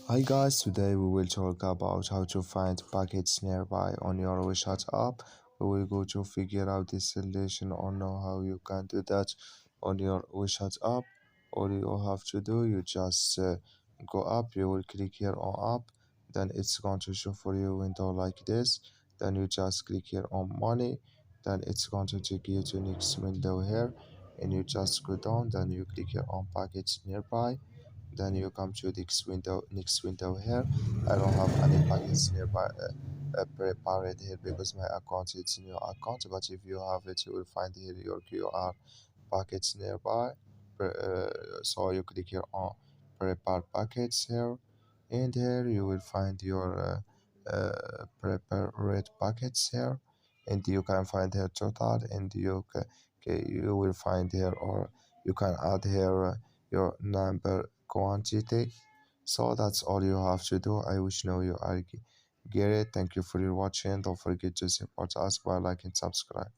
Hi guys, today we will talk about how to find packets nearby on your WeChat app. We will go to figure out this solution or know how you can do that on your WeChat app. All you have to do, you just go up, you will click here on app, then it's going to show for you a window like this. Then you just click here on money, then it's going to take you to next window here, and you just go down, then you click here on packets nearby, then you come to next window here. I don't have any packets nearby prepared here because my account is new account, but if you have it you will find here your QR packets nearby. So you click here on prepare packets here, and here you will find your prepared packets here, and you can find here total, and you will find here, or you can add here your number quantity. So that's all you have to do. I wish now you are get it. Thank you for your watching. Don't forget to support us by like and subscribe.